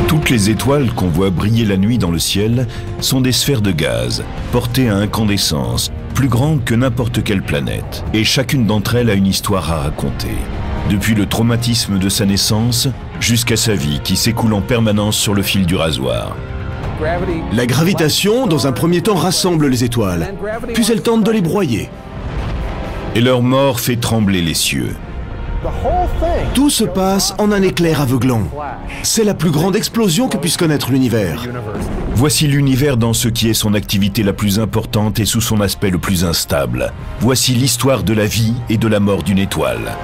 Toutes les étoiles qu'on voit briller la nuit dans le ciel sont des sphères de gaz, portées à incandescence, plus grandes que n'importe quelle planète. Et chacune d'entre elles a une histoire à raconter. Depuis le traumatisme de sa naissance, jusqu'à sa vie qui s'écoule en permanence sur le fil du rasoir. La gravitation, dans un premier temps, rassemble les étoiles, puis elle tente de les broyer. Et leur mort fait trembler les cieux. Tout se passe en un éclair aveuglant. C'est la plus grande explosion que puisse connaître l'univers. Voici l'univers dans ce qui est son activité la plus importante et sous son aspect le plus instable. Voici l'histoire de la vie et de la mort d'une étoile.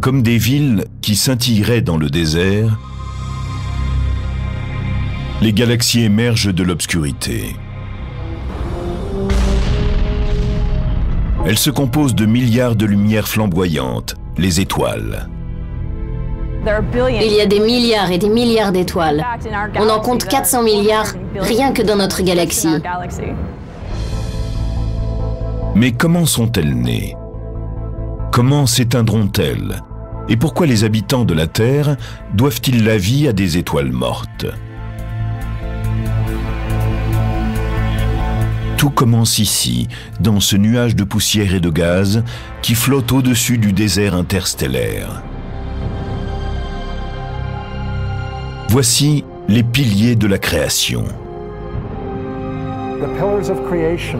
Comme des villes qui scintilleraient dans le désert, les galaxies émergent de l'obscurité. Elles se composent de milliards de lumières flamboyantes, les étoiles. Il y a des milliards et des milliards d'étoiles. On en compte 400 milliards rien que dans notre galaxie. Mais comment sont-elles nées? Comment s'éteindront-elles? Et pourquoi les habitants de la Terre doivent-ils la vie à des étoiles mortes? Tout commence ici, dans ce nuage de poussière et de gaz qui flotte au-dessus du désert interstellaire. Voici les piliers de la création.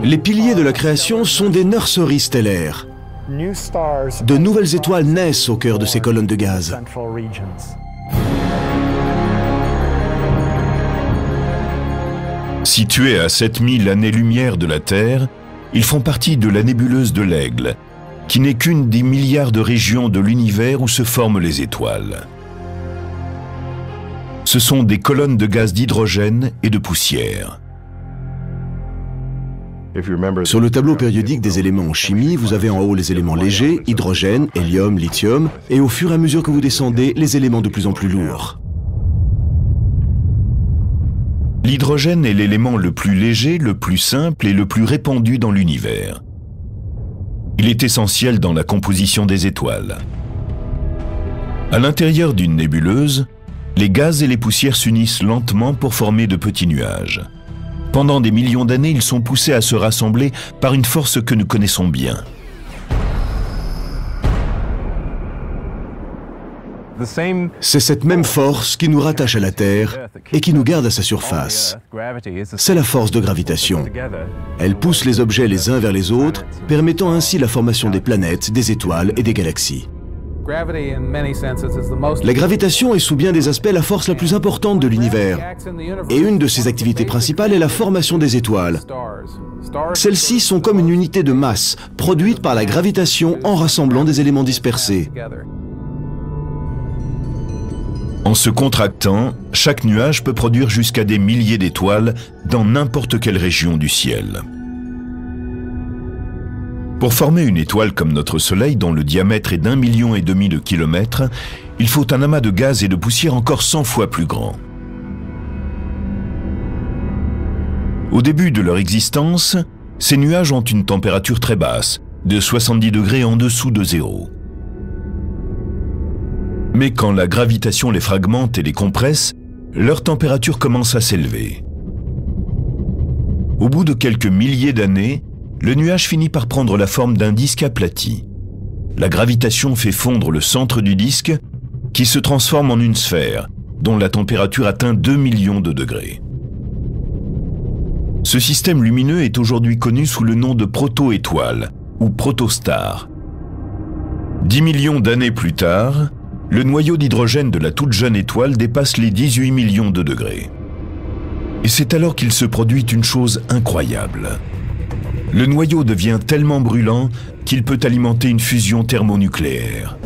Les piliers de la création sont des nurseries stellaires. De nouvelles étoiles naissent au cœur de ces colonnes de gaz. Situés à 7000 années-lumière de la Terre, ils font partie de la nébuleuse de l'Aigle, qui n'est qu'une des milliards de régions de l'univers où se forment les étoiles. Ce sont des colonnes de gaz d'hydrogène et de poussière. Sur le tableau périodique des éléments en chimie, vous avez en haut les éléments légers, hydrogène, hélium, lithium, et au fur et à mesure que vous descendez, les éléments de plus en plus lourds. L'hydrogène est l'élément le plus léger, le plus simple et le plus répandu dans l'univers. Il est essentiel dans la composition des étoiles. À l'intérieur d'une nébuleuse, les gaz et les poussières s'unissent lentement pour former de petits nuages. Pendant des millions d'années, ils sont poussés à se rassembler par une force que nous connaissons bien. C'est cette même force qui nous rattache à la Terre et qui nous garde à sa surface. C'est la force de gravitation. Elle pousse les objets les uns vers les autres, permettant ainsi la formation des planètes, des étoiles et des galaxies. La gravitation est sous bien des aspects la force la plus importante de l'univers. Et une de ses activités principales est la formation des étoiles. Celles-ci sont comme une unité de masse, produite par la gravitation en rassemblant des éléments dispersés. En se contractant, chaque nuage peut produire jusqu'à des milliers d'étoiles dans n'importe quelle région du ciel. Pour former une étoile comme notre Soleil, dont le diamètre est d'1,5 million de kilomètres, il faut un amas de gaz et de poussière encore 100 fois plus grand. Au début de leur existence, ces nuages ont une température très basse, de 70 degrés en dessous de zéro. Mais quand la gravitation les fragmente et les compresse, leur température commence à s'élever. Au bout de quelques milliers d'années, le nuage finit par prendre la forme d'un disque aplati. La gravitation fait fondre le centre du disque, qui se transforme en une sphère, dont la température atteint 2 millions de degrés. Ce système lumineux est aujourd'hui connu sous le nom de proto-étoile, ou protostar. 10 millions d'années plus tard, le noyau d'hydrogène de la toute jeune étoile dépasse les 18 millions de degrés. Et c'est alors qu'il se produit une chose incroyable. Le noyau devient tellement brûlant qu'il peut alimenter une fusion thermonucléaire.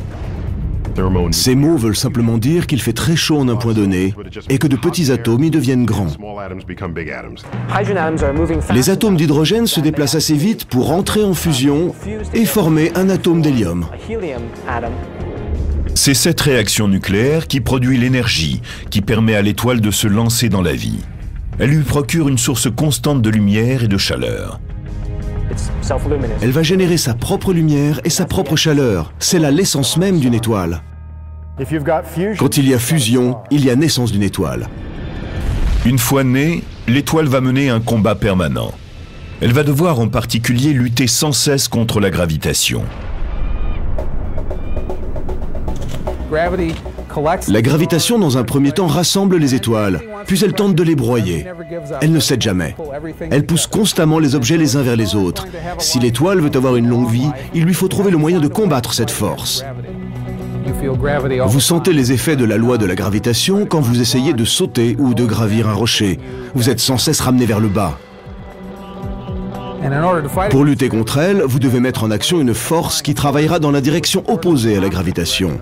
Ces mots veulent simplement dire qu'il fait très chaud en un point donné et que de petits atomes y deviennent grands. Les atomes d'hydrogène se déplacent assez vite pour entrer en fusion et former un atome d'hélium. C'est cette réaction nucléaire qui produit l'énergie qui permet à l'étoile de se lancer dans la vie. Elle lui procure une source constante de lumière et de chaleur. Elle va générer sa propre lumière et sa propre chaleur. C'est là l'essence même d'une étoile. Quand il y a fusion, il y a naissance d'une étoile. Une fois née, l'étoile va mener un combat permanent. Elle va devoir en particulier lutter sans cesse contre la gravitation. La gravitation, dans un premier temps, rassemble les étoiles, puis elle tente de les broyer. Elle ne cède jamais. Elle pousse constamment les objets les uns vers les autres. Si l'étoile veut avoir une longue vie, il lui faut trouver le moyen de combattre cette force. Vous sentez les effets de la loi de la gravitation quand vous essayez de sauter ou de gravir un rocher. Vous êtes sans cesse ramené vers le bas. Pour lutter contre elle, vous devez mettre en action une force qui travaillera dans la direction opposée à la gravitation.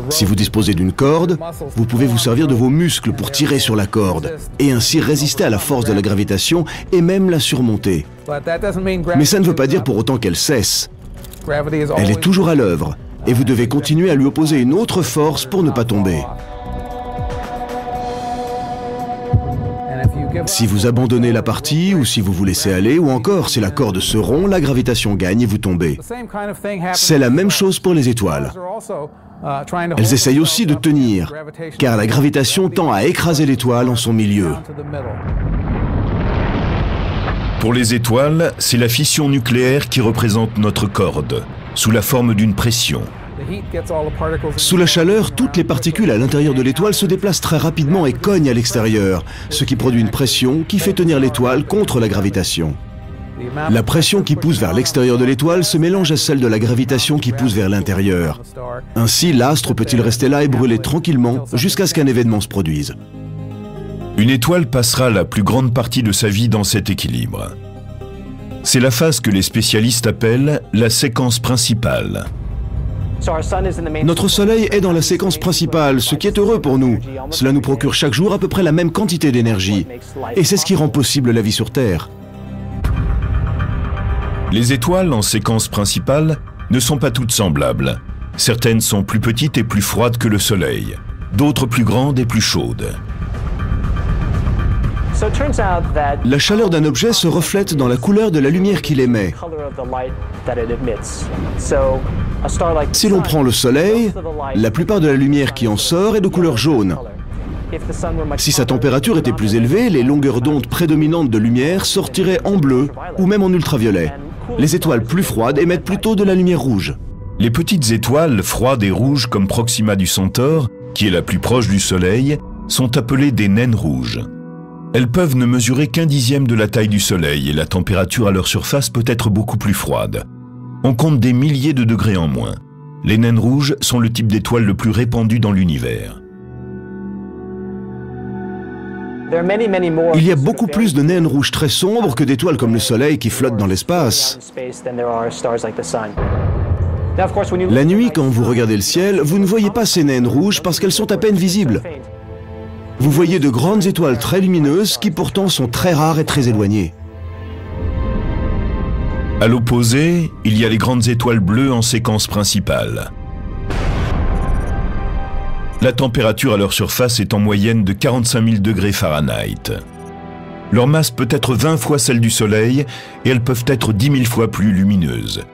Si vous disposez d'une corde, vous pouvez vous servir de vos muscles pour tirer sur la corde et ainsi résister à la force de la gravitation et même la surmonter. Mais ça ne veut pas dire pour autant qu'elle cesse. Elle est toujours à l'œuvre et vous devez continuer à lui opposer une autre force pour ne pas tomber. Si vous abandonnez la partie, ou si vous vous laissez aller, ou encore si la corde se rompt, la gravitation gagne et vous tombez. C'est la même chose pour les étoiles. Elles essayent aussi de tenir, car la gravitation tend à écraser l'étoile en son milieu. Pour les étoiles, c'est la fission nucléaire qui représente notre corde, sous la forme d'une pression. Sous la chaleur, toutes les particules à l'intérieur de l'étoile se déplacent très rapidement et cognent à l'extérieur, ce qui produit une pression qui fait tenir l'étoile contre la gravitation. La pression qui pousse vers l'extérieur de l'étoile se mélange à celle de la gravitation qui pousse vers l'intérieur. Ainsi, l'astre peut-il rester là et brûler tranquillement jusqu'à ce qu'un événement se produise. Une étoile passera la plus grande partie de sa vie dans cet équilibre. C'est la phase que les spécialistes appellent la séquence principale. Notre Soleil est dans la séquence principale, ce qui est heureux pour nous. Cela nous procure chaque jour à peu près la même quantité d'énergie. Et c'est ce qui rend possible la vie sur Terre. Les étoiles en séquence principale ne sont pas toutes semblables. Certaines sont plus petites et plus froides que le Soleil, d'autres plus grandes et plus chaudes. La chaleur d'un objet se reflète dans la couleur de la lumière qu'il émet. Si l'on prend le Soleil, la plupart de la lumière qui en sort est de couleur jaune. Si sa température était plus élevée, les longueurs d'onde prédominantes de lumière sortiraient en bleu ou même en ultraviolet. Les étoiles plus froides émettent plutôt de la lumière rouge. Les petites étoiles froides et rouges comme Proxima du Centaure, qui est la plus proche du Soleil, sont appelées des naines rouges. Elles peuvent ne mesurer qu'un dixième de la taille du Soleil et la température à leur surface peut être beaucoup plus froide. On compte des milliers de degrés en moins. Les naines rouges sont le type d'étoile le plus répandu dans l'univers. Il y a beaucoup plus de naines rouges très sombres que d'étoiles comme le Soleil qui flottent dans l'espace. La nuit, quand vous regardez le ciel, vous ne voyez pas ces naines rouges parce qu'elles sont à peine visibles. Vous voyez de grandes étoiles très lumineuses qui pourtant sont très rares et très éloignées. À l'opposé, il y a les grandes étoiles bleues en séquence principale. La température à leur surface est en moyenne de 45 000 degrés Fahrenheit. Leur masse peut être 20 fois celle du Soleil et elles peuvent être 10 000 fois plus lumineuses.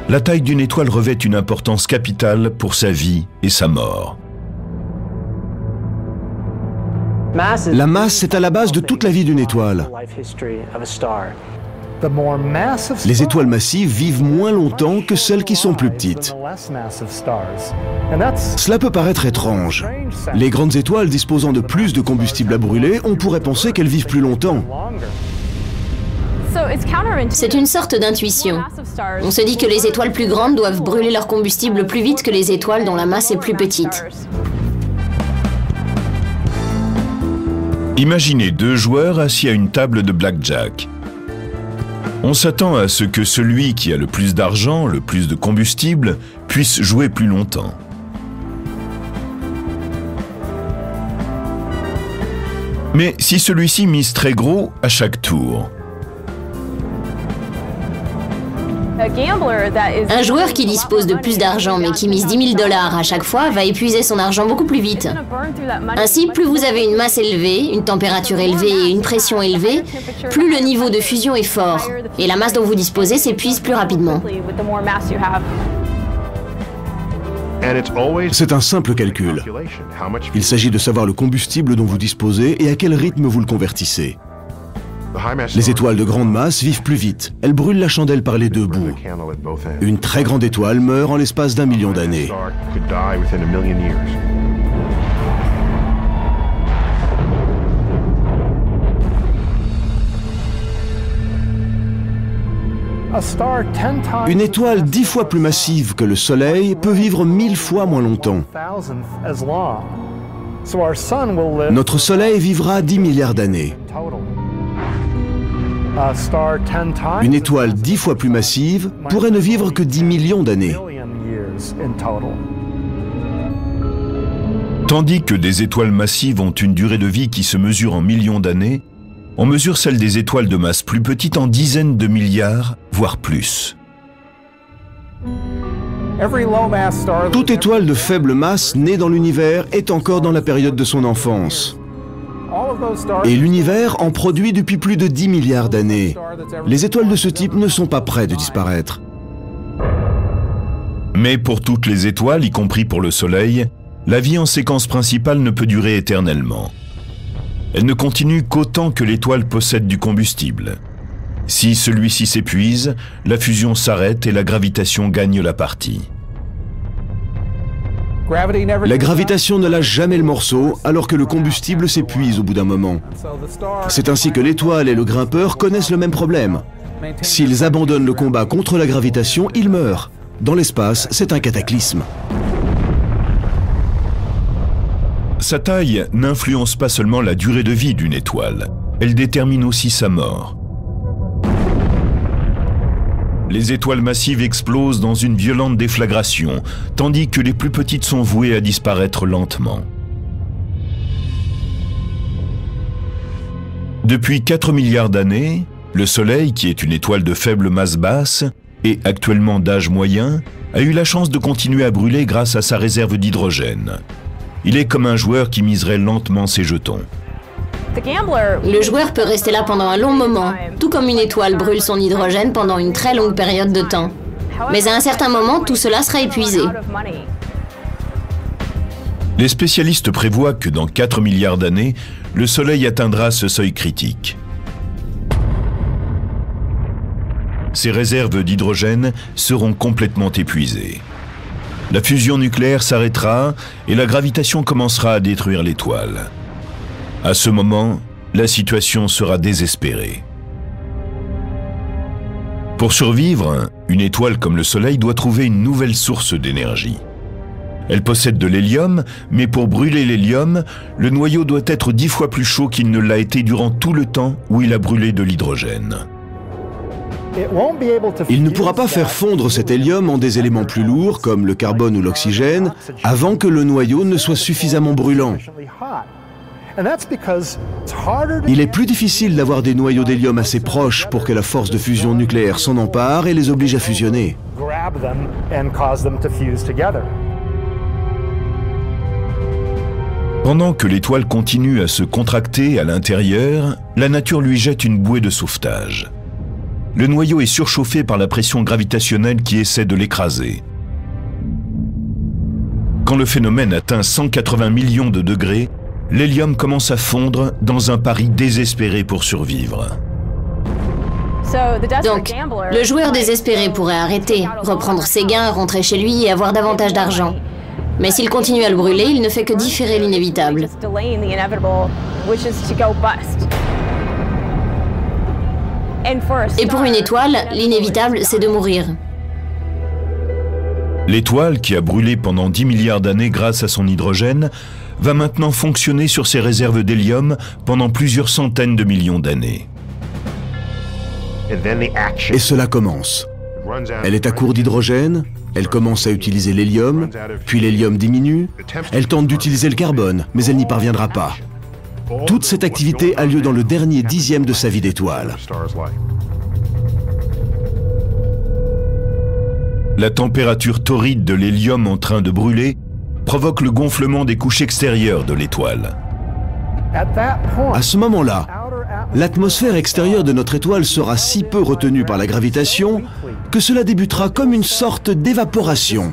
La taille d'une étoile revêt une importance capitale pour sa vie et sa mort. La masse est à la base de toute la vie d'une étoile. Les étoiles massives vivent moins longtemps que celles qui sont plus petites. Cela peut paraître étrange. Les grandes étoiles disposant de plus de combustible à brûler, on pourrait penser qu'elles vivent plus longtemps. C'est une sorte d'intuition. On se dit que les étoiles plus grandes doivent brûler leur combustible plus vite que les étoiles dont la masse est plus petite. Imaginez deux joueurs assis à une table de blackjack. On s'attend à ce que celui qui a le plus d'argent, le plus de combustible, puisse jouer plus longtemps. Mais si celui-ci mise très gros à chaque tour, Un joueur qui dispose de plus d'argent mais qui mise 10 000 $ à chaque fois va épuiser son argent beaucoup plus vite. Ainsi, plus vous avez une masse élevée, une température élevée et une pression élevée, plus le niveau de fusion est fort et la masse dont vous disposez s'épuise plus rapidement. C'est un simple calcul. Il s'agit de savoir le combustible dont vous disposez et à quel rythme vous le convertissez. Les étoiles de grande masse vivent plus vite. Elles brûlent la chandelle par les deux bouts. Une très grande étoile meurt en l'espace d'1 million d'années. Une étoile 10 fois plus massive que le Soleil peut vivre 1000 fois moins longtemps. Notre Soleil vivra 10 milliards d'années. Une étoile 10 fois plus massive pourrait ne vivre que 10 millions d'années. Tandis que des étoiles massives ont une durée de vie qui se mesure en millions d'années, on mesure celle des étoiles de masse plus petite en dizaines de milliards, voire plus. Toute étoile de faible masse née dans l'univers est encore dans la période de son enfance. Et l'univers en produit depuis plus de 10 milliards d'années. Les étoiles de ce type ne sont pas près de disparaître. Mais pour toutes les étoiles, y compris pour le Soleil, la vie en séquence principale ne peut durer éternellement. Elle ne continue qu'autant que l'étoile possède du combustible. Si celui-ci s'épuise, la fusion s'arrête et la gravitation gagne la partie. La gravitation ne lâche jamais le morceau alors que le combustible s'épuise au bout d'un moment. C'est ainsi que l'étoile et le grimpeur connaissent le même problème. S'ils abandonnent le combat contre la gravitation, ils meurent. Dans l'espace, c'est un cataclysme. Sa taille n'influence pas seulement la durée de vie d'une étoile, elle détermine aussi sa mort. Les étoiles massives explosent dans une violente déflagration, tandis que les plus petites sont vouées à disparaître lentement. Depuis 4 milliards d'années, le Soleil, qui est une étoile de faible masse basse et actuellement d'âge moyen, a eu la chance de continuer à brûler grâce à sa réserve d'hydrogène. Il est comme un joueur qui miserait lentement ses jetons. Le joueur peut rester là pendant un long moment, tout comme une étoile brûle son hydrogène pendant une très longue période de temps. Mais à un certain moment, tout cela sera épuisé. Les spécialistes prévoient que dans 4 milliards d'années, le Soleil atteindra ce seuil critique. Ses réserves d'hydrogène seront complètement épuisées. La fusion nucléaire s'arrêtera et la gravitation commencera à détruire l'étoile. À ce moment, la situation sera désespérée. Pour survivre, une étoile comme le Soleil doit trouver une nouvelle source d'énergie. Elle possède de l'hélium, mais pour brûler l'hélium, le noyau doit être 10 fois plus chaud qu'il ne l'a été durant tout le temps où il a brûlé de l'hydrogène. Il ne pourra pas faire fondre cet hélium en des éléments plus lourds, comme le carbone ou l'oxygène, avant que le noyau ne soit suffisamment brûlant. Il est plus difficile d'avoir des noyaux d'hélium assez proches pour que la force de fusion nucléaire s'en empare et les oblige à fusionner. Pendant que l'étoile continue à se contracter à l'intérieur, la nature lui jette une bouée de sauvetage. Le noyau est surchauffé par la pression gravitationnelle qui essaie de l'écraser. Quand le phénomène atteint 180 millions de degrés, l'hélium commence à fondre dans un pari désespéré pour survivre. Donc, le joueur désespéré pourrait arrêter, reprendre ses gains, rentrer chez lui et avoir davantage d'argent. Mais s'il continue à le brûler, il ne fait que différer l'inévitable. Et pour une étoile, l'inévitable, c'est de mourir. L'étoile, qui a brûlé pendant 10 milliards d'années grâce à son hydrogène, va maintenant fonctionner sur ses réserves d'hélium pendant plusieurs centaines de millions d'années. Et cela commence. Elle est à court d'hydrogène, elle commence à utiliser l'hélium, puis l'hélium diminue, elle tente d'utiliser le carbone, mais elle n'y parviendra pas. Toute cette activité a lieu dans le dernier dixième de sa vie d'étoile. La température torride de l'hélium en train de brûler provoque le gonflement des couches extérieures de l'étoile. À ce moment-là, l'atmosphère extérieure de notre étoile sera si peu retenue par la gravitation que cela débutera comme une sorte d'évaporation.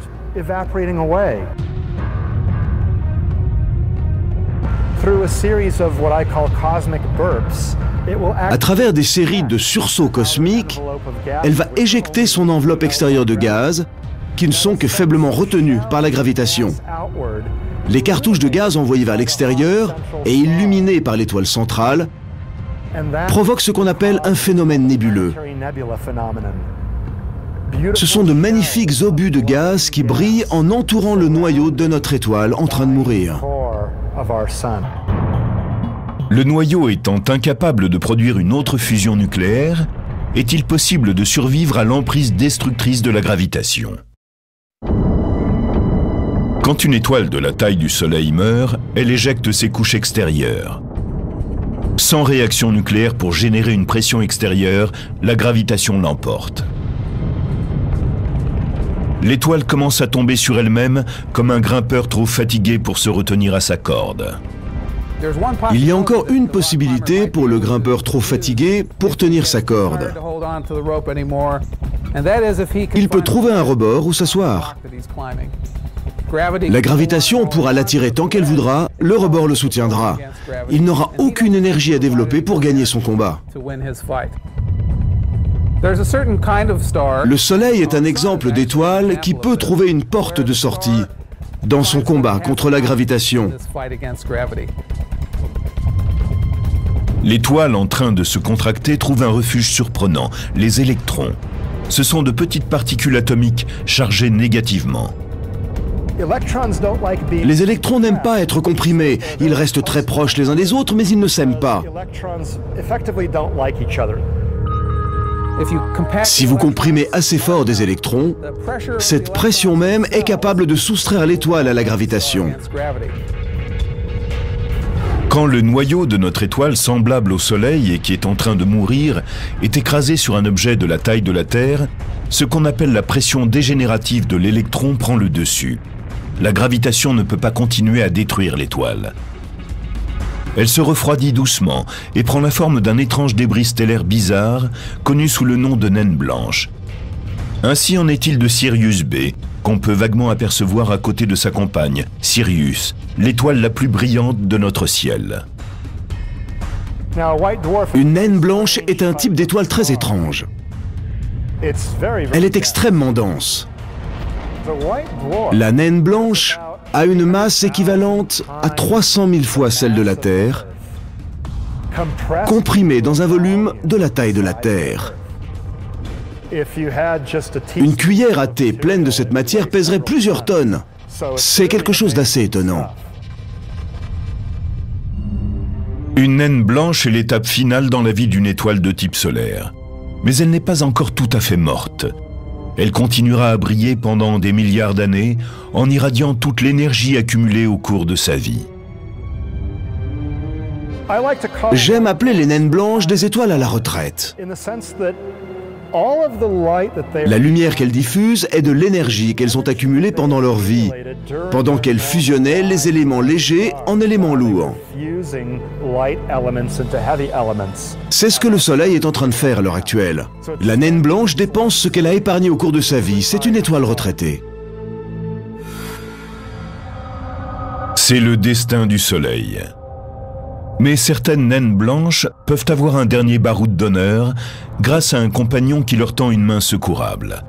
À travers des séries de sursauts cosmiques, elle va éjecter son enveloppe extérieure de gaz, qui ne sont que faiblement retenues par la gravitation. Les cartouches de gaz envoyées vers l'extérieur et illuminées par l'étoile centrale provoquent ce qu'on appelle un phénomène nébuleux. Ce sont de magnifiques obus de gaz qui brillent en entourant le noyau de notre étoile en train de mourir. Le noyau étant incapable de produire une autre fusion nucléaire, est-il possible de survivre à l'emprise destructrice de la gravitation? Quand une étoile de la taille du Soleil meurt, elle éjecte ses couches extérieures. Sans réaction nucléaire pour générer une pression extérieure, la gravitation l'emporte. L'étoile commence à tomber sur elle-même comme un grimpeur trop fatigué pour se retenir à sa corde. Il y a encore une possibilité pour le grimpeur trop fatigué pour tenir sa corde. Il peut trouver un rebord où s'asseoir. La gravitation pourra l'attirer tant qu'elle voudra, le rebord le soutiendra. Il n'aura aucune énergie à développer pour gagner son combat. Le Soleil est un exemple d'étoile qui peut trouver une porte de sortie dans son combat contre la gravitation. L'étoile en train de se contracter trouve un refuge surprenant, les électrons. Ce sont de petites particules atomiques chargées négativement. Les électrons n'aiment pas être comprimés. Ils restent très proches les uns des autres, mais ils ne s'aiment pas. Si vous comprimez assez fort des électrons, cette pression même est capable de soustraire l'étoile à la gravitation. Quand le noyau de notre étoile, semblable au Soleil et qui est en train de mourir, est écrasé sur un objet de la taille de la Terre, ce qu'on appelle la pression dégénérative de l'électron prend le dessus. La gravitation ne peut pas continuer à détruire l'étoile. Elle se refroidit doucement et prend la forme d'un étrange débris stellaire bizarre, connu sous le nom de naine blanche. Ainsi en est-il de Sirius B, qu'on peut vaguement apercevoir à côté de sa compagne, Sirius, l'étoile la plus brillante de notre ciel. Une naine blanche est un type d'étoile très étrange. Elle est extrêmement dense. La naine blanche a une masse équivalente à 300 000 fois celle de la Terre, comprimée dans un volume de la taille de la Terre. Une cuillère à thé pleine de cette matière pèserait plusieurs tonnes. C'est quelque chose d'assez étonnant. Une naine blanche est l'étape finale dans la vie d'une étoile de type solaire. Mais elle n'est pas encore tout à fait morte. Elle continuera à briller pendant des milliards d'années en irradiant toute l'énergie accumulée au cours de sa vie. J'aime appeler les naines blanches des étoiles à la retraite. La lumière qu'elles diffusent est de l'énergie qu'elles ont accumulée pendant leur vie, pendant qu'elles fusionnaient les éléments légers en éléments lourds. C'est ce que le Soleil est en train de faire à l'heure actuelle. La naine blanche dépense ce qu'elle a épargné au cours de sa vie. C'est une étoile retraitée. C'est le destin du Soleil. Mais certaines naines blanches peuvent avoir un dernier baroud d'honneur grâce à un compagnon qui leur tend une main secourable.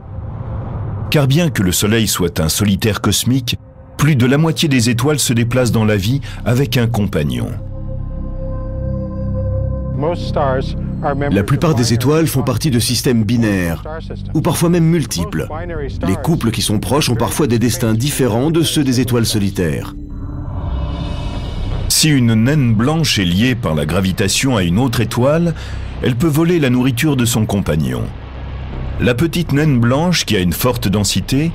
Car bien que le Soleil soit un solitaire cosmique, plus de la moitié des étoiles se déplacent dans la vie avec un compagnon. La plupart des étoiles font partie de systèmes binaires, ou parfois même multiples. Les couples qui sont proches ont parfois des destins différents de ceux des étoiles solitaires. Si une naine blanche est liée par la gravitation à une autre étoile, elle peut voler la nourriture de son compagnon. La petite naine blanche, qui a une forte densité,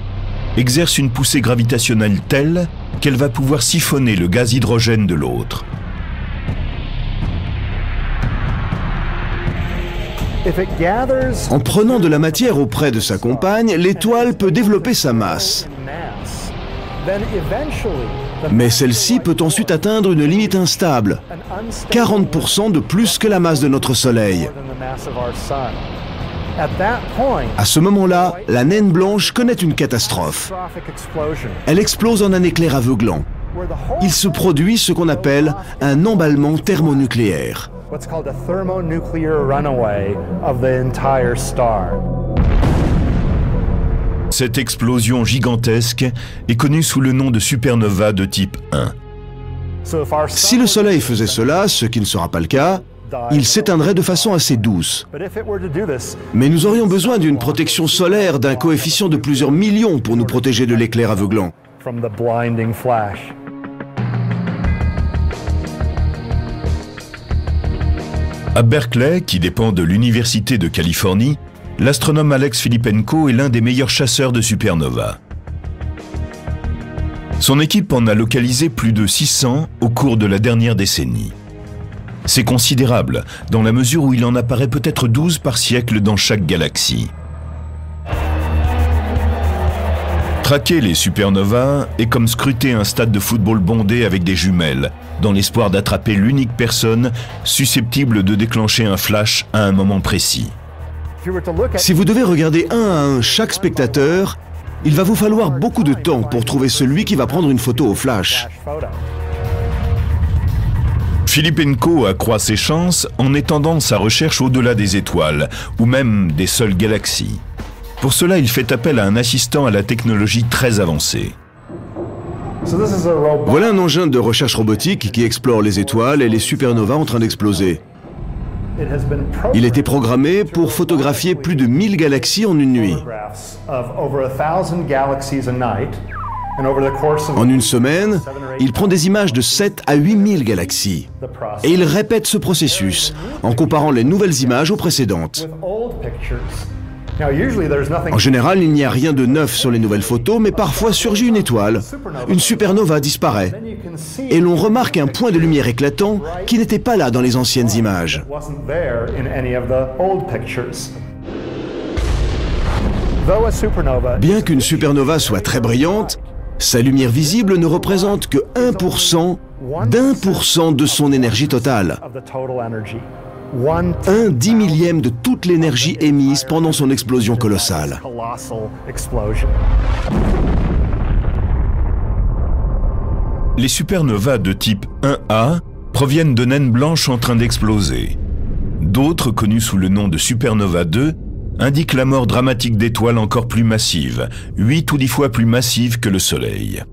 exerce une poussée gravitationnelle telle qu'elle va pouvoir siphonner le gaz hydrogène de l'autre. En prenant de la matière auprès de sa compagne, l'étoile peut développer sa masse. Mais celle-ci peut ensuite atteindre une limite instable, 40% de plus que la masse de notre Soleil. À ce moment-là, la naine blanche connaît une catastrophe. Elle explose en un éclair aveuglant. Il se produit ce qu'on appelle un emballement thermonucléaire. Cette explosion gigantesque est connue sous le nom de supernova de type 1. Si le Soleil faisait cela, ce qui ne sera pas le cas, il s'éteindrait de façon assez douce. Mais nous aurions besoin d'une protection solaire d'un coefficient de plusieurs millions pour nous protéger de l'éclair aveuglant. À Berkeley, qui dépend de l'Université de Californie, l'astronome Alex Filippenko est l'un des meilleurs chasseurs de supernovas. Son équipe en a localisé plus de 600 au cours de la dernière décennie. C'est considérable, dans la mesure où il en apparaît peut-être 12 par siècle dans chaque galaxie. Traquer les supernovas est comme scruter un stade de football bondé avec des jumelles, dans l'espoir d'attraper l'unique personne susceptible de déclencher un flash à un moment précis. Si vous devez regarder un à un chaque spectateur, il va vous falloir beaucoup de temps pour trouver celui qui va prendre une photo au flash. Filippenko accroît ses chances en étendant sa recherche au-delà des étoiles, ou même des seules galaxies. Pour cela, il fait appel à un assistant à la technologie très avancée. Voilà un engin de recherche robotique qui explore les étoiles et les supernovas en train d'exploser. Il était programmé pour photographier plus de 1000 galaxies en une nuit. En une semaine, il prend des images de 7 à 8000 galaxies. Et il répète ce processus en comparant les nouvelles images aux précédentes. En général, il n'y a rien de neuf sur les nouvelles photos, mais parfois surgit une étoile. Une supernova disparaît. Et l'on remarque un point de lumière éclatant qui n'était pas là dans les anciennes images. Bien qu'une supernova soit très brillante, sa lumière visible ne représente que 1% d'1% de son énergie totale. Un 10 millième de toute l'énergie émise pendant son explosion colossale. Les supernovas de type 1A proviennent de naines blanches en train d'exploser. D'autres, connus sous le nom de supernova 2, indiquent la mort dramatique d'étoiles encore plus massives, 8 ou 10 fois plus massives que le Soleil.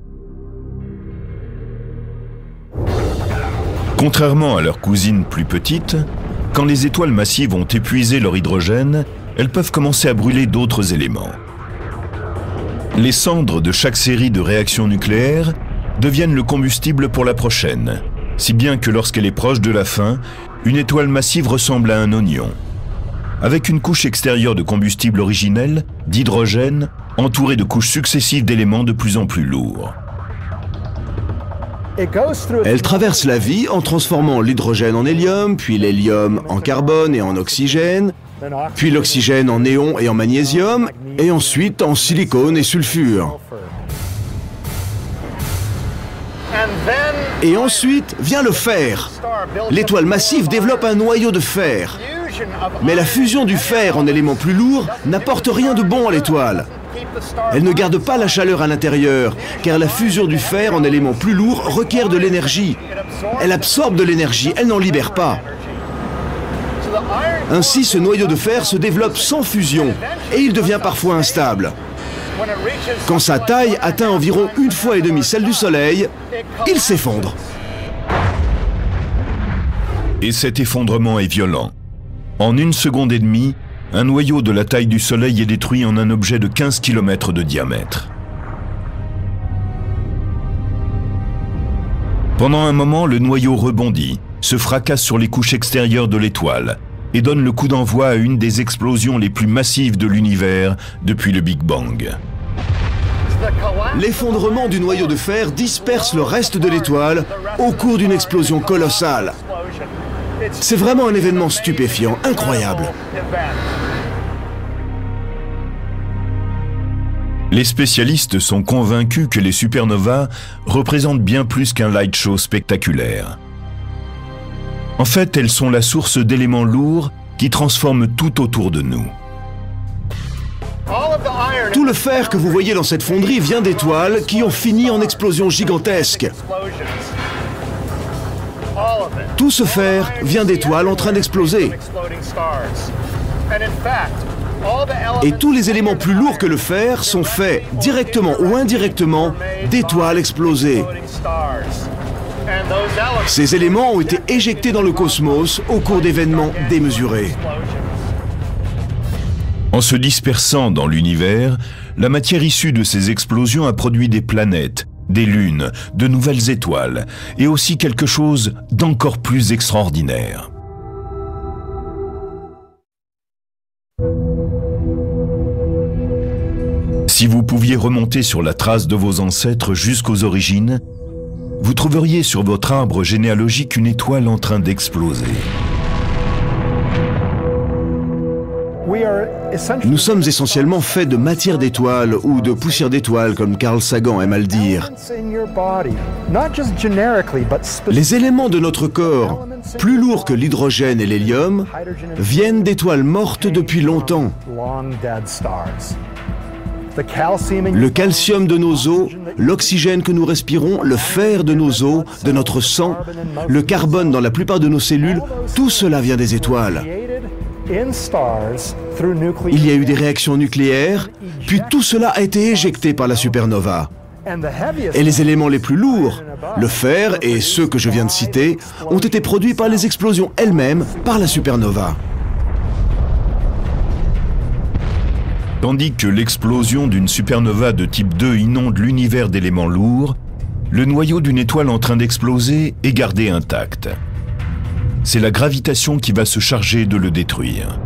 Contrairement à leurs cousines plus petites, quand les étoiles massives ont épuisé leur hydrogène, elles peuvent commencer à brûler d'autres éléments. Les cendres de chaque série de réactions nucléaires deviennent le combustible pour la prochaine, si bien que lorsqu'elle est proche de la fin, une étoile massive ressemble à un oignon, avec une couche extérieure de combustible originel, d'hydrogène, entourée de couches successives d'éléments de plus en plus lourds. Elle traverse la vie en transformant l'hydrogène en hélium, puis l'hélium en carbone et en oxygène, puis l'oxygène en néon et en magnésium, et ensuite en silicone et sulfure. Et ensuite vient le fer. L'étoile massive développe un noyau de fer. Mais la fusion du fer en éléments plus lourds n'apporte rien de bon à l'étoile. Elle ne garde pas la chaleur à l'intérieur, car la fusion du fer en éléments plus lourds requiert de l'énergie. Elle absorbe de l'énergie, elle n'en libère pas. Ainsi, ce noyau de fer se développe sans fusion, et il devient parfois instable. Quand sa taille atteint environ 1,5 fois celle du Soleil, il s'effondre. Et cet effondrement est violent. En 1 seconde et demie, un noyau de la taille du Soleil est détruit en un objet de 15 km de diamètre. Pendant un moment, le noyau rebondit, se fracasse sur les couches extérieures de l'étoile et donne le coup d'envoi à une des explosions les plus massives de l'univers depuis le Big Bang. L'effondrement du noyau de fer disperse le reste de l'étoile au cours d'une explosion colossale. C'est vraiment un événement stupéfiant, incroyable. Les spécialistes sont convaincus que les supernovas représentent bien plus qu'un light show spectaculaire. En fait, elles sont la source d'éléments lourds qui transforment tout autour de nous. Tout le fer que vous voyez dans cette fonderie vient d'étoiles qui ont fini en explosions gigantesques. Tout ce fer vient d'étoiles en train d'exploser. Et tous les éléments plus lourds que le fer sont faits, directement ou indirectement, d'étoiles explosées. Ces éléments ont été éjectés dans le cosmos au cours d'événements démesurés. En se dispersant dans l'univers, la matière issue de ces explosions a produit des planètes, des lunes, de nouvelles étoiles, et aussi quelque chose d'encore plus extraordinaire. Si vous pouviez remonter sur la trace de vos ancêtres jusqu'aux origines, vous trouveriez sur votre arbre généalogique une étoile en train d'exploser. Nous sommes essentiellement faits de matière d'étoiles ou de poussière d'étoiles, comme Carl Sagan aime à le dire. Les éléments de notre corps, plus lourds que l'hydrogène et l'hélium, viennent d'étoiles mortes depuis longtemps. Le calcium de nos os, l'oxygène que nous respirons, le fer de nos os, de notre sang, le carbone dans la plupart de nos cellules, tout cela vient des étoiles. Il y a eu des réactions nucléaires, puis tout cela a été éjecté par la supernova. Et les éléments les plus lourds, le fer et ceux que je viens de citer, ont été produits par les explosions elles-mêmes par la supernova. Tandis que l'explosion d'une supernova de type 2 inonde l'univers d'éléments lourds, le noyau d'une étoile en train d'exploser est gardé intact. C'est la gravitation qui va se charger de le détruire.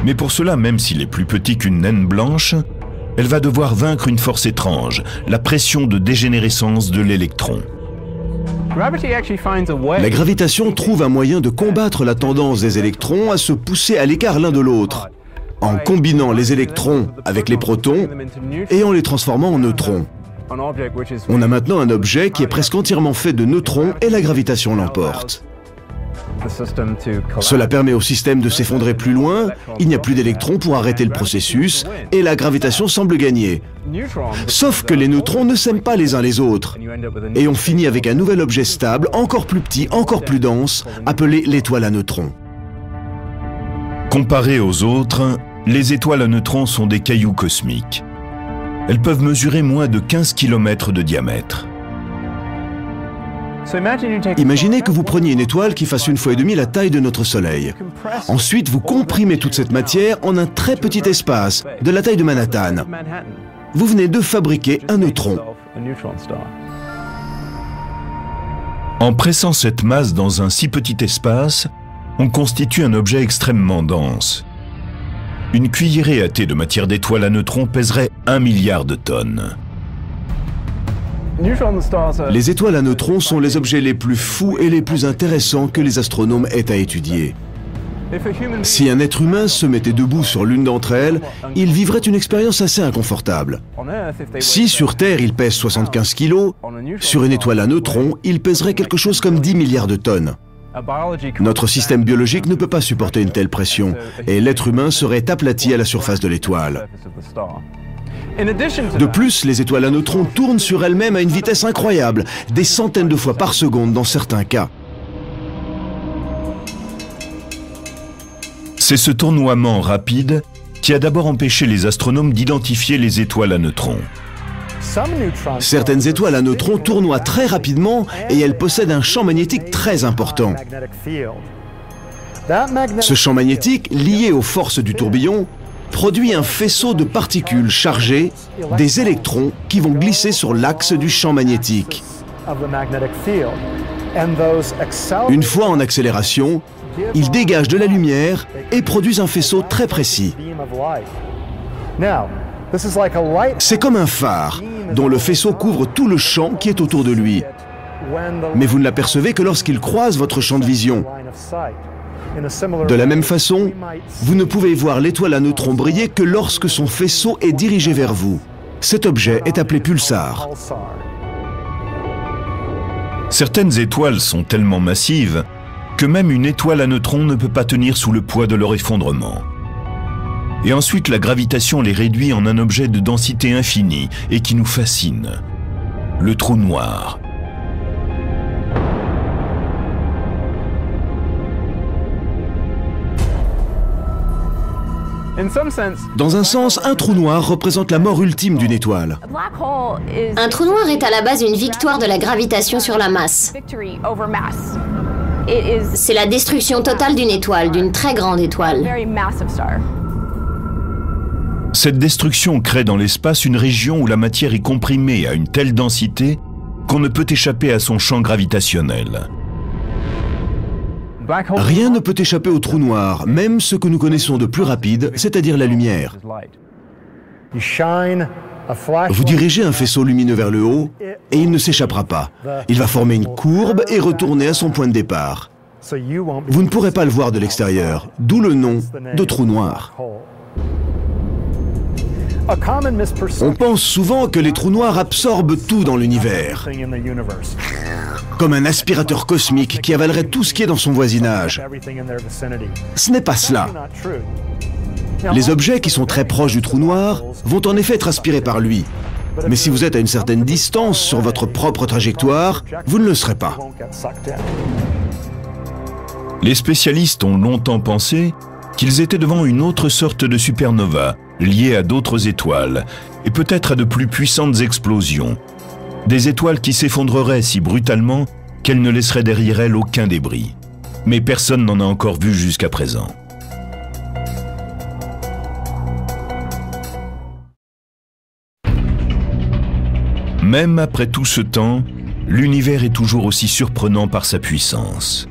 Mais pour cela, même s'il est plus petit qu'une naine blanche, elle va devoir vaincre une force étrange, la pression de dégénérescence de l'électron. La gravitation trouve un moyen de combattre la tendance des électrons à se pousser à l'écart l'un de l'autre, en combinant les électrons avec les protons et en les transformant en neutrons. On a maintenant un objet qui est presque entièrement fait de neutrons et la gravitation l'emporte. Cela permet au système de s'effondrer plus loin, il n'y a plus d'électrons pour arrêter le processus et la gravitation semble gagner. Sauf que les neutrons ne s'aiment pas les uns les autres et on finit avec un nouvel objet stable, encore plus petit, encore plus dense, appelé l'étoile à neutrons. Comparées aux autres, les étoiles à neutrons sont des cailloux cosmiques. Elles peuvent mesurer moins de 15 km de diamètre. Imaginez que vous preniez une étoile qui fasse 1,5 fois la taille de notre Soleil. Ensuite, vous comprimez toute cette matière en un très petit espace, de la taille de Manhattan. Vous venez de fabriquer un neutron. En pressant cette masse dans un si petit espace, on constitue un objet extrêmement dense. Une cuillerée à thé de matière d'étoile à neutrons pèserait 1 milliard de tonnes. Les étoiles à neutrons sont les objets les plus fous et les plus intéressants que les astronomes aient à étudier. Si un être humain se mettait debout sur l'une d'entre elles, il vivrait une expérience assez inconfortable. Si sur Terre il pèse 75 kg, sur une étoile à neutrons, il pèserait quelque chose comme 10 milliards de tonnes. Notre système biologique ne peut pas supporter une telle pression, et l'être humain serait aplati à la surface de l'étoile. De plus, les étoiles à neutrons tournent sur elles-mêmes à une vitesse incroyable, des centaines de fois par seconde dans certains cas. C'est ce tournoiement rapide qui a d'abord empêché les astronomes d'identifier les étoiles à neutrons. Certaines étoiles à neutrons tournoient très rapidement et elles possèdent un champ magnétique très important. Ce champ magnétique, lié aux forces du tourbillon, produit un faisceau de particules chargées, des électrons qui vont glisser sur l'axe du champ magnétique. Une fois en accélération, ils dégagent de la lumière et produisent un faisceau très précis. C'est comme un phare, dont le faisceau couvre tout le champ qui est autour de lui. mais vous ne l'apercevez que lorsqu'il croise votre champ de vision. De la même façon, vous ne pouvez voir l'étoile à neutrons briller que lorsque son faisceau est dirigé vers vous. Cet objet est appelé pulsar. Certaines étoiles sont tellement massives que même une étoile à neutrons ne peut pas tenir sous le poids de leur effondrement. Et ensuite, la gravitation les réduit en un objet de densité infinie et qui nous fascine, le trou noir. Dans un sens, un trou noir représente la mort ultime d'une étoile. Un trou noir est à la base une victoire de la gravitation sur la masse. C'est la destruction totale d'une étoile, d'une très grande étoile. Cette destruction crée dans l'espace une région où la matière est comprimée à une telle densité qu'on ne peut échapper à son champ gravitationnel. Rien ne peut échapper au trou noir, même ce que nous connaissons de plus rapide, c'est-à-dire la lumière. Vous dirigez un faisceau lumineux vers le haut et il ne s'échappera pas. Il va former une courbe et retourner à son point de départ. Vous ne pourrez pas le voir de l'extérieur, d'où le nom de trou noir. On pense souvent que les trous noirs absorbent tout dans l'univers, comme un aspirateur cosmique qui avalerait tout ce qui est dans son voisinage. Ce n'est pas cela. Les objets qui sont très proches du trou noir vont en effet être aspirés par lui. Mais si vous êtes à une certaine distance sur votre propre trajectoire, vous ne le serez pas. Les spécialistes ont longtemps pensé qu'ils étaient devant une autre sorte de supernova, liée à d'autres étoiles, et peut-être à de plus puissantes explosions. Des étoiles qui s'effondreraient si brutalement qu'elles ne laisseraient derrière elles aucun débris. Mais personne n'en a encore vu jusqu'à présent. Même après tout ce temps, l'univers est toujours aussi surprenant par sa puissance.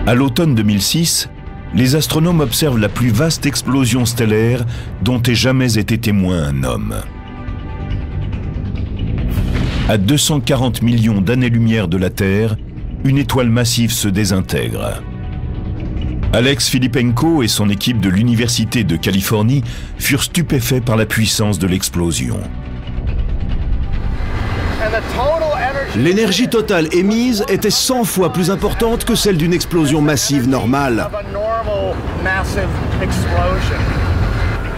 À l'automne 2006, les astronomes observent la plus vaste explosion stellaire dont ait jamais été témoin un homme. À 240 millions d'années-lumière de la Terre, une étoile massive se désintègre. Alex Filippenko et son équipe de l'Université de Californie furent stupéfaits par la puissance de l'explosion. L'énergie totale émise était 100 fois plus importante que celle d'une explosion massive normale.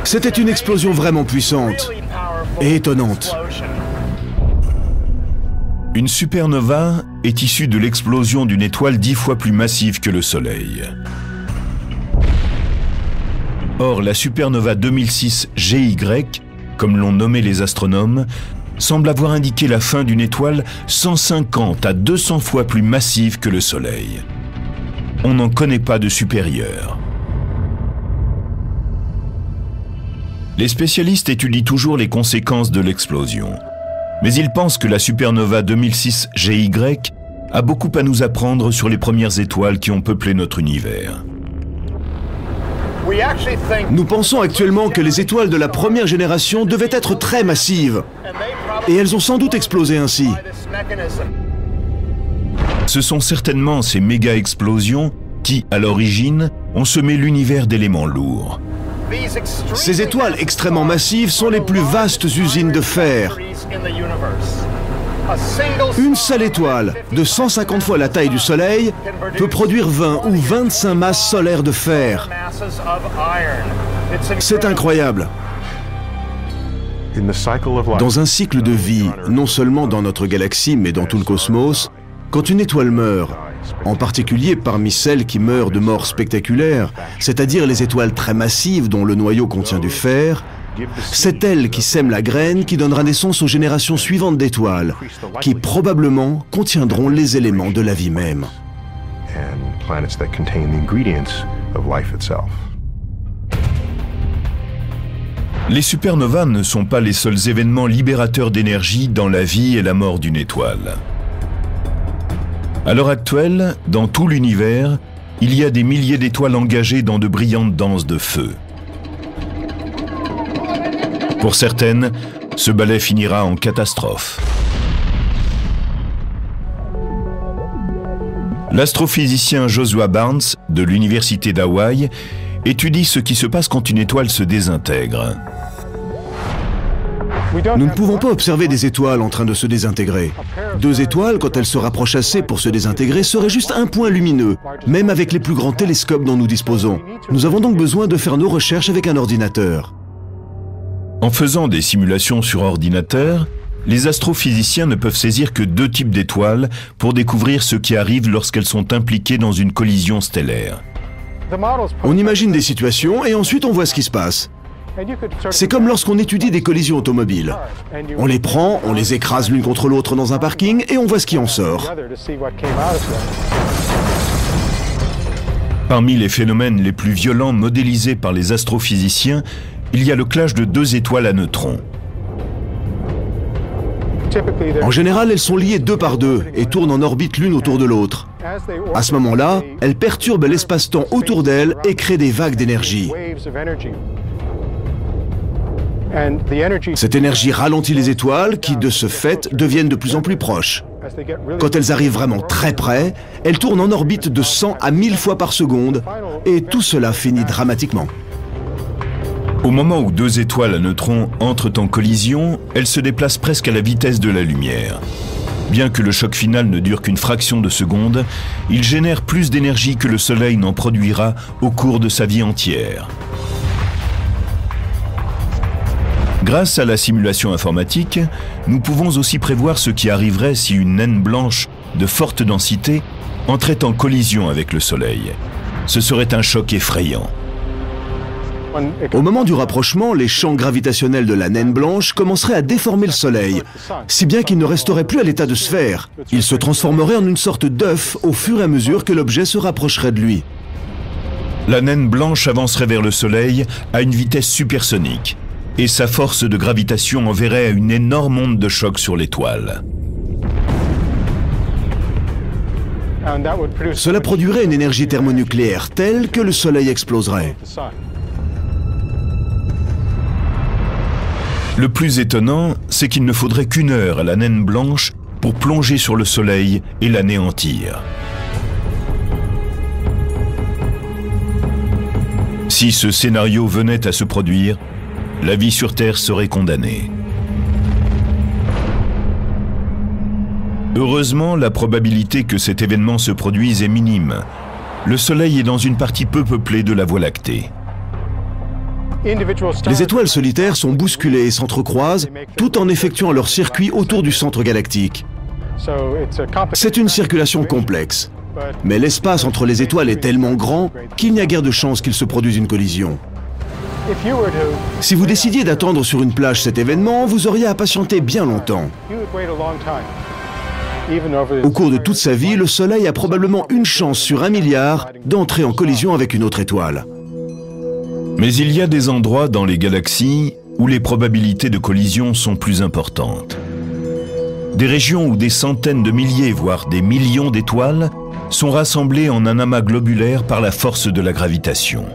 C'était une explosion vraiment puissante et étonnante. Une supernova est issue de l'explosion d'une étoile 10 fois plus massive que le Soleil. Or, la supernova 2006 GY, comme l'ont nommé les astronomes, semble avoir indiqué la fin d'une étoile 150 à 200 fois plus massive que le Soleil. On n'en connaît pas de supérieure. Les spécialistes étudient toujours les conséquences de l'explosion. Mais ils pensent que la supernova 2006 GY a beaucoup à nous apprendre sur les premières étoiles qui ont peuplé notre univers. Nous pensons actuellement que les étoiles de la première génération devaient être très massives. Et elles ont sans doute explosé ainsi. Ce sont certainement ces méga-explosions qui, à l'origine, ont semé l'univers d'éléments lourds. Ces étoiles extrêmement massives sont les plus vastes usines de fer. Une seule étoile, de 150 fois la taille du Soleil, peut produire 20 ou 25 masses solaires de fer. C'est incroyable. Dans un cycle de vie, non seulement dans notre galaxie, mais dans tout le cosmos, quand une étoile meurt, en particulier parmi celles qui meurent de morts spectaculaires, c'est-à-dire les étoiles très massives dont le noyau contient du fer, c'est elle qui sème la graine qui donnera naissance aux générations suivantes d'étoiles, qui probablement contiendront les éléments de la vie même. Les supernovas ne sont pas les seuls événements libérateurs d'énergie dans la vie et la mort d'une étoile. À l'heure actuelle, dans tout l'univers, il y a des milliers d'étoiles engagées dans de brillantes danses de feu. Pour certaines, ce ballet finira en catastrophe. L'astrophysicien Joshua Barnes, de l'Université d'Hawaï, étudie ce qui se passe quand une étoile se désintègre. Nous ne pouvons pas observer des étoiles en train de se désintégrer. Deux étoiles, quand elles se rapprochent assez pour se désintégrer, seraient juste un point lumineux, même avec les plus grands télescopes dont nous disposons. Nous avons donc besoin de faire nos recherches avec un ordinateur. En faisant des simulations sur ordinateur, les astrophysiciens ne peuvent saisir que deux types d'étoiles pour découvrir ce qui arrive lorsqu'elles sont impliquées dans une collision stellaire. On imagine des situations et ensuite on voit ce qui se passe. C'est comme lorsqu'on étudie des collisions automobiles. On les prend, on les écrase l'une contre l'autre dans un parking et on voit ce qui en sort. Parmi les phénomènes les plus violents modélisés par les astrophysiciens, il y a le clash de deux étoiles à neutrons. En général, elles sont liées deux par deux et tournent en orbite l'une autour de l'autre. À ce moment-là, elles perturbent l'espace-temps autour d'elles et créent des vagues d'énergie. Cette énergie ralentit les étoiles qui, de ce fait, deviennent de plus en plus proches. Quand elles arrivent vraiment très près, elles tournent en orbite de 100 à 1000 fois par seconde et tout cela finit dramatiquement. Au moment où deux étoiles à neutrons entrent en collision, elles se déplacent presque à la vitesse de la lumière. Bien que le choc final ne dure qu'une fraction de seconde, il génère plus d'énergie que le Soleil n'en produira au cours de sa vie entière. Grâce à la simulation informatique, nous pouvons aussi prévoir ce qui arriverait si une naine blanche de forte densité entrait en collision avec le Soleil. Ce serait un choc effrayant. Au moment du rapprochement, les champs gravitationnels de la naine blanche commenceraient à déformer le Soleil, si bien qu'il ne resterait plus à l'état de sphère. Il se transformerait en une sorte d'œuf au fur et à mesure que l'objet se rapprocherait de lui. La naine blanche avancerait vers le Soleil à une vitesse supersonique, et sa force de gravitation enverrait une énorme onde de choc sur l'étoile. Cela produirait une énergie thermonucléaire telle que le Soleil exploserait. Le plus étonnant, c'est qu'il ne faudrait qu'une heure à la naine blanche pour plonger sur le Soleil et l'anéantir. Si ce scénario venait à se produire, la vie sur Terre serait condamnée. Heureusement, la probabilité que cet événement se produise est minime. Le Soleil est dans une partie peu peuplée de la Voie lactée. Les étoiles solitaires sont bousculées et s'entrecroisent tout en effectuant leur circuit autour du centre galactique. C'est une circulation complexe, mais l'espace entre les étoiles est tellement grand qu'il n'y a guère de chance qu'il se produise une collision. Si vous décidiez d'attendre sur une plage cet événement, vous auriez à patienter bien longtemps. Au cours de toute sa vie, le Soleil a probablement une chance sur 1 milliard d'entrer en collision avec une autre étoile. Mais il y a des endroits dans les galaxies où les probabilités de collision sont plus importantes. Des régions où des centaines de milliers, voire des millions d'étoiles sont rassemblées en un amas globulaire par la force de la gravitation.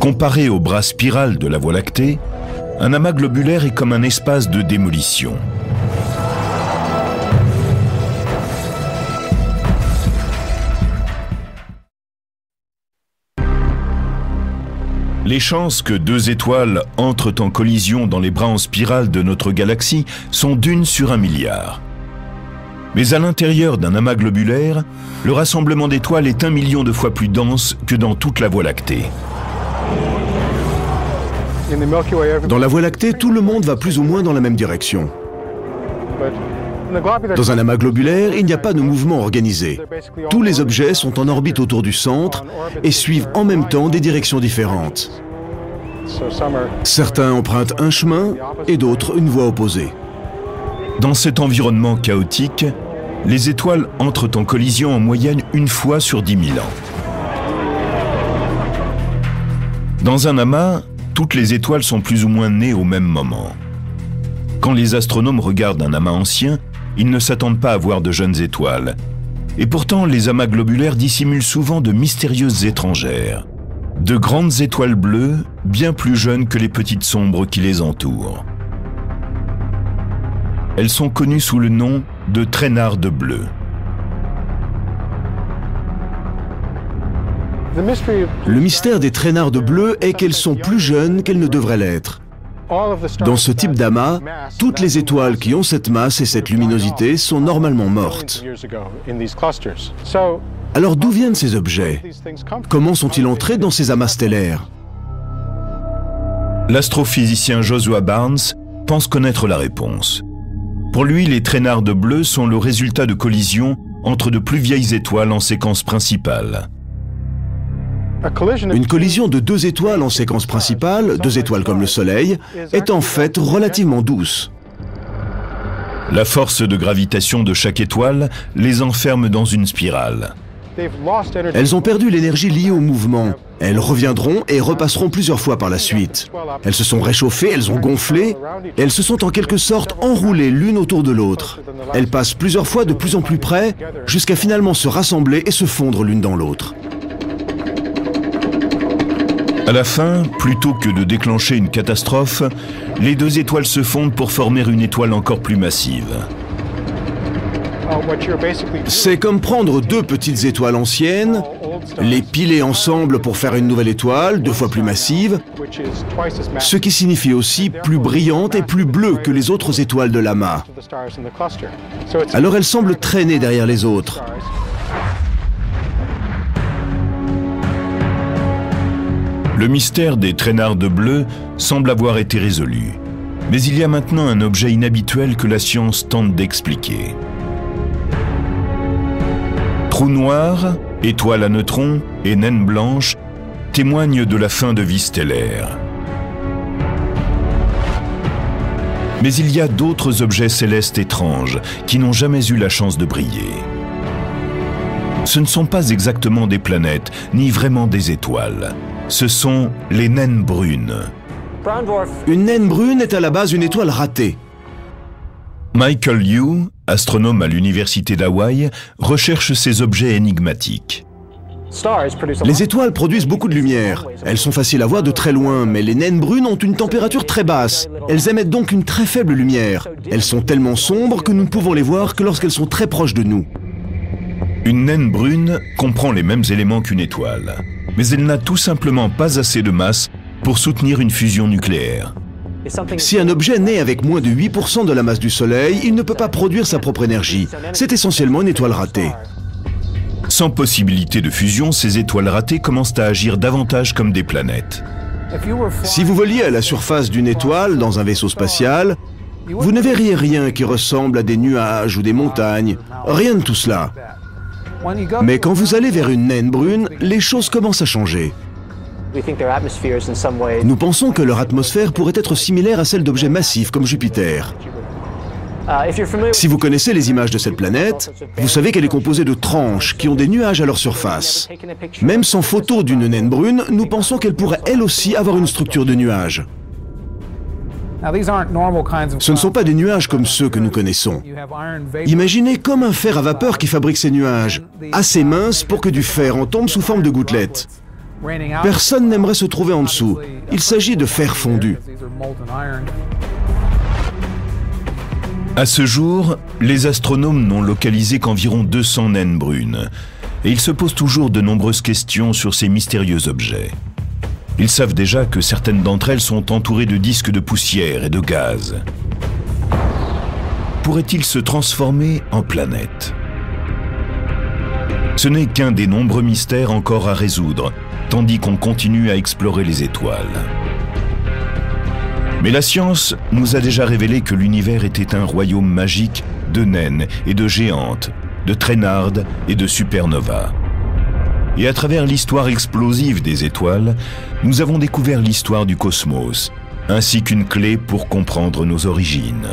Comparé au bras spiral de la Voie lactée, un amas globulaire est comme un espace de démolition. Les chances que deux étoiles entrent en collision dans les bras en spirale de notre galaxie sont d'1 sur 1 milliard. Mais à l'intérieur d'un amas globulaire, le rassemblement d'étoiles est 1 million de fois plus dense que dans toute la Voie lactée. Dans la Voie lactée, tout le monde va plus ou moins dans la même direction. Dans un amas globulaire, il n'y a pas de mouvement organisé. Tous les objets sont en orbite autour du centre et suivent en même temps des directions différentes. Certains empruntent un chemin et d'autres une voie opposée. Dans cet environnement chaotique, les étoiles entrent en collision en moyenne 1 fois sur 10 000 ans. Dans un amas, toutes les étoiles sont plus ou moins nées au même moment. Quand les astronomes regardent un amas ancien, ils ne s'attendent pas à voir de jeunes étoiles. Et pourtant, les amas globulaires dissimulent souvent de mystérieuses étrangères. De grandes étoiles bleues, bien plus jeunes que les petites sombres qui les entourent. Elles sont connues sous le nom de traînardes bleues. Le mystère des traînardes bleues est qu'elles sont plus jeunes qu'elles ne devraient l'être. Dans ce type d'amas, toutes les étoiles qui ont cette masse et cette luminosité sont normalement mortes. Alors d'où viennent ces objets? Comment sont-ils entrés dans ces amas stellaires? L'astrophysicien Joshua Barnes pense connaître la réponse. Pour lui, les traînardes bleues sont le résultat de collisions entre de plus vieilles étoiles en séquence principale. Une collision de deux étoiles en séquence principale, deux étoiles comme le Soleil, est en fait relativement douce. La force de gravitation de chaque étoile les enferme dans une spirale. Elles ont perdu l'énergie liée au mouvement. Elles reviendront et repasseront plusieurs fois par la suite. Elles se sont réchauffées, elles ont gonflé, et elles se sont en quelque sorte enroulées l'une autour de l'autre. Elles passent plusieurs fois de plus en plus près, jusqu'à finalement se rassembler et se fondre l'une dans l'autre. À la fin, plutôt que de déclencher une catastrophe, les deux étoiles se fondent pour former une étoile encore plus massive. C'est comme prendre deux petites étoiles anciennes, les piler ensemble pour faire une nouvelle étoile, deux fois plus massive, ce qui signifie aussi plus brillante et plus bleue que les autres étoiles de l'amas. Alors elles semblent traîner derrière les autres. Le mystère des traînardes bleues semble avoir été résolu. Mais il y a maintenant un objet inhabituel que la science tente d'expliquer. Trous noirs, étoiles à neutrons et naines blanches témoignent de la fin de vie stellaire. Mais il y a d'autres objets célestes étranges qui n'ont jamais eu la chance de briller. Ce ne sont pas exactement des planètes, ni vraiment des étoiles. Ce sont les naines brunes. Une naine brune est à la base une étoile ratée. Michael Yu, astronome à l'université d'Hawaï, recherche ces objets énigmatiques. Les étoiles produisent beaucoup de lumière. Elles sont faciles à voir de très loin, mais les naines brunes ont une température très basse. Elles émettent donc une très faible lumière. Elles sont tellement sombres que nous ne pouvons les voir que lorsqu'elles sont très proches de nous. Une naine brune comprend les mêmes éléments qu'une étoile, mais elle n'a tout simplement pas assez de masse pour soutenir une fusion nucléaire. Si un objet naît avec moins de 8% de la masse du Soleil, il ne peut pas produire sa propre énergie. C'est essentiellement une étoile ratée. Sans possibilité de fusion, ces étoiles ratées commencent à agir davantage comme des planètes. Si vous voliez à la surface d'une étoile dans un vaisseau spatial, vous ne verriez rien qui ressemble à des nuages ou des montagnes, rien de tout cela. Mais quand vous allez vers une naine brune, les choses commencent à changer. Nous pensons que leur atmosphère pourrait être similaire à celle d'objets massifs comme Jupiter. Si vous connaissez les images de cette planète, vous savez qu'elle est composée de tranches qui ont des nuages à leur surface. Même sans photo d'une naine brune, nous pensons qu'elle pourrait elle aussi avoir une structure de nuages. Ce ne sont pas des nuages comme ceux que nous connaissons. Imaginez comme un fer à vapeur qui fabrique ces nuages, assez minces pour que du fer en tombe sous forme de gouttelettes. Personne n'aimerait se trouver en dessous. Il s'agit de fer fondu. À ce jour, les astronomes n'ont localisé qu'environ 200 naines brunes, et ils se posent toujours de nombreuses questions sur ces mystérieux objets. Ils savent déjà que certaines d'entre elles sont entourées de disques de poussière et de gaz. Pourraient-ils se transformer en planètes? Ce n'est qu'un des nombreux mystères encore à résoudre, tandis qu'on continue à explorer les étoiles. Mais la science nous a déjà révélé que l'univers était un royaume magique de naines et de géantes, de traînardes et de supernovas. Et à travers l'histoire explosive des étoiles, nous avons découvert l'histoire du cosmos, ainsi qu'une clé pour comprendre nos origines.